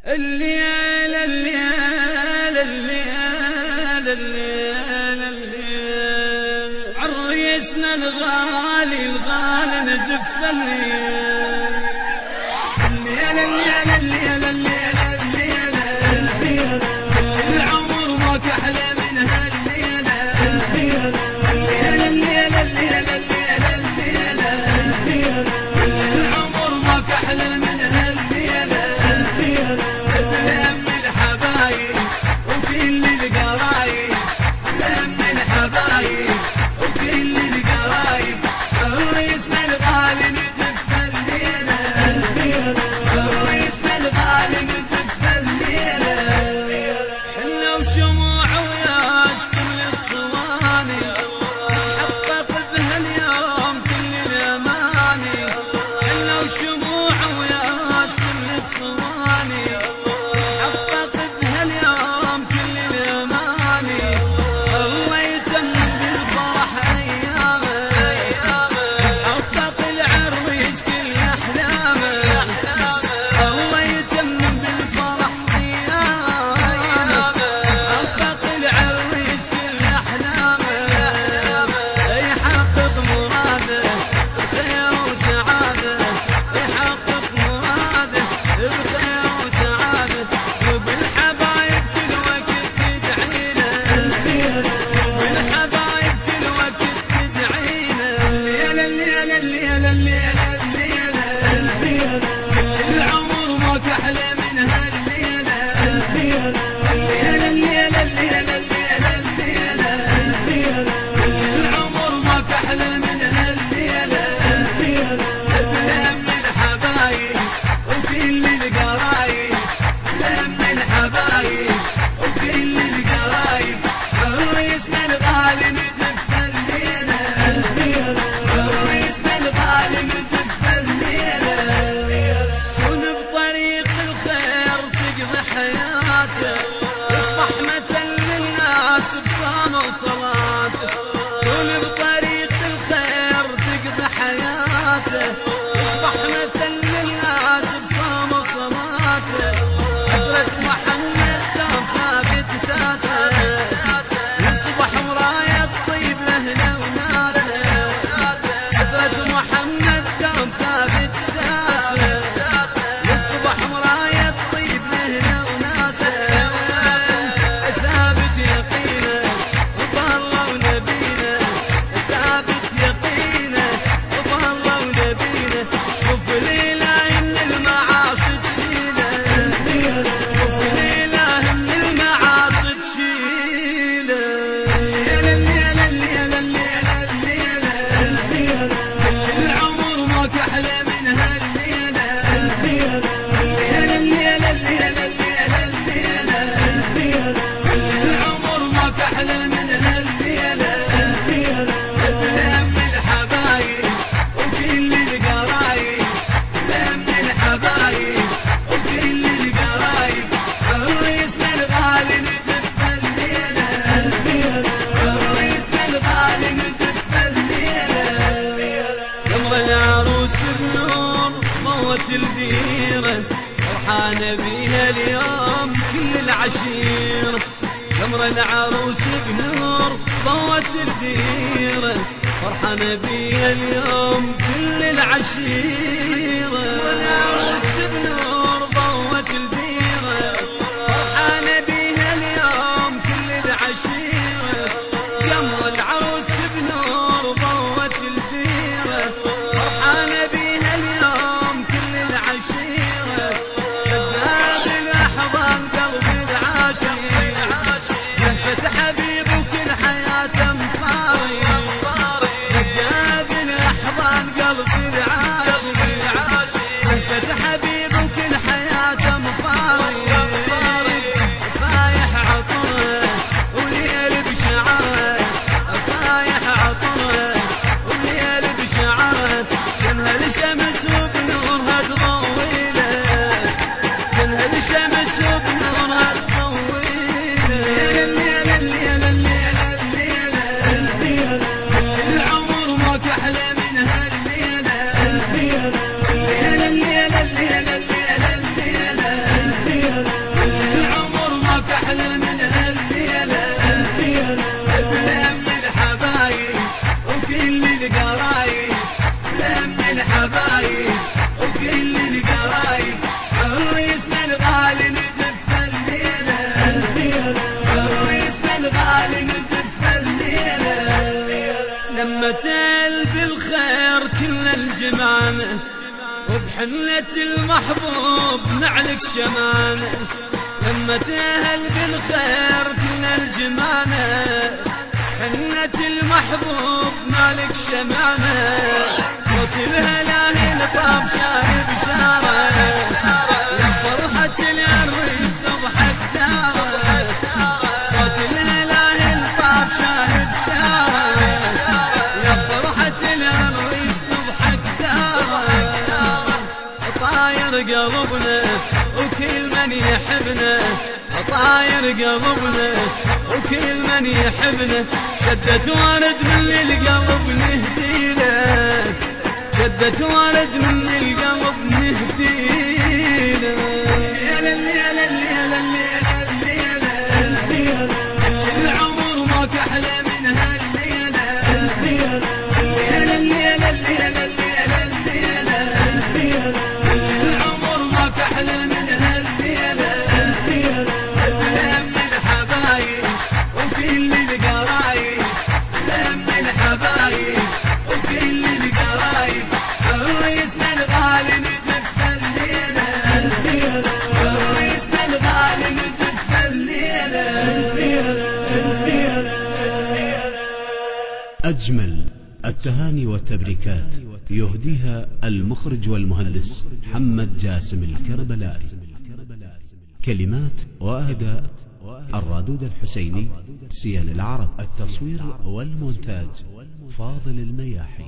الليل الليل الليل الليل الليل عريسنا الغالي الغالي نزف الليل الليل الليل الليل الليل الليل العمر ما كحلى من هالليلة الليل الليل الليل الليل الليل العمر ما كحلى من هالليلة لم الحبايب وكل القرايب لم الحبايب وكل القرايب عريسنا الغالي نزف الليلة عريسنا الغالي نزف الليلة حنا وشموع وياشتم للصواني حقق بها اليوم كل الاماني حنا وشموع وياشتم للصواني حقق بها اليوم كل الاماني الله يتمم بالفرح ايامه حقق العريس كل احلامه الله يتمم بالفرح ايامه حقق العريس كل احلامه يحقق مراده بخير وسعاده يحقق مراده بخير وسعاده وبالحبايب كل وقت تدعينا وبالحبايب كل وقت تدعينا الليل الليل الليل الليل الليل العمر ما كحلى من هالليلة الليل الليل الليل الليل العمر ما كحلى من هالليلة لم الحبايب وكل القرايب لم الحبايب وكل القرايب عريسنا الغالي نزف الليلة عريسنا الغالي نزف الليلة كن بطريق الخير تقضي حياته يصبح مثل للناس بصوم وصلاته كن بطريق الخير تقضي حياته يصبح مثل للناس بصوم وصلاته حضرة محمد دوم ثابت اساسه يصبح مراية طيب لهنا وناسه حضرة محمد دوم ثابت اساسه يصبح مراية طيب لهنا وناسه ثابت يقينه وبالله ونبينا ثابت يقينه وبالله ونبينا شوف ليله من المعاصي تشيله شوف ليله من المعاصي تشيله الليل الليل الليل الليل العمر ما كحلى من هالليلة الليل الليل الليل الليل العمر ما كحلى من هالليلة لم الحبايب وكل القرايب لم الحبايب وكل القرايب عريسنا الغالي نزف الليلة عريسنا الغالي نزف الليلة قمر العروس بنور ضوت الديرة فرحانة بيها اليوم كل العشيرة قمر العروس بنور ضوت الديرة فرحانة بيها اليوم كل العشيرة العروس بنور ضوت الديرة فرحانة بيها اليوم كل العشيرة قمر العروس بنور ضوت الديرة فرحانة بيها اليوم كل العشيرة كذاب الأحضان قلب العاشق لهفة حبيب وكل حياته مفارق كذاب الأحضان قلب العاشق لهفة حبيب وكل حياته حنة المحبوب نعلك شمانة، لما تهل بالخير كنا الجمانة. حنة المحبوب نعلك شمانة، صوت الهلاهل طاب شارب شارة، يا فرحة العريس تضحك دارة. صوت الهلاهل طاب شارب شارة، يا فرحة العريس تضحك دارة. طاير قلبنا وكل من يحبنا، طاير قلبنا وكل من يحبنا. شدت ورد من القلب نهديله، شدت ورد من القلب نهديله. يا للي يا للي يا للي يا للي، العمر ماك احلى من هالليله. يا للي يا للي يا للي يا للي، العمر ماك احلى من هالليله. لم الحبايب وكل القرايب، لم الحبايب وكل القرايب. عريسنا الغالي نزف الليله، عريسنا الغالي نزف الليله. أجمل التهاني والتبريكات يهديها المخرج والمهندس محمد جاسم الكربلائي. كلمات وأداء الرادود الحسيني سيان العرب. التصوير والمونتاج فاضل المياحي.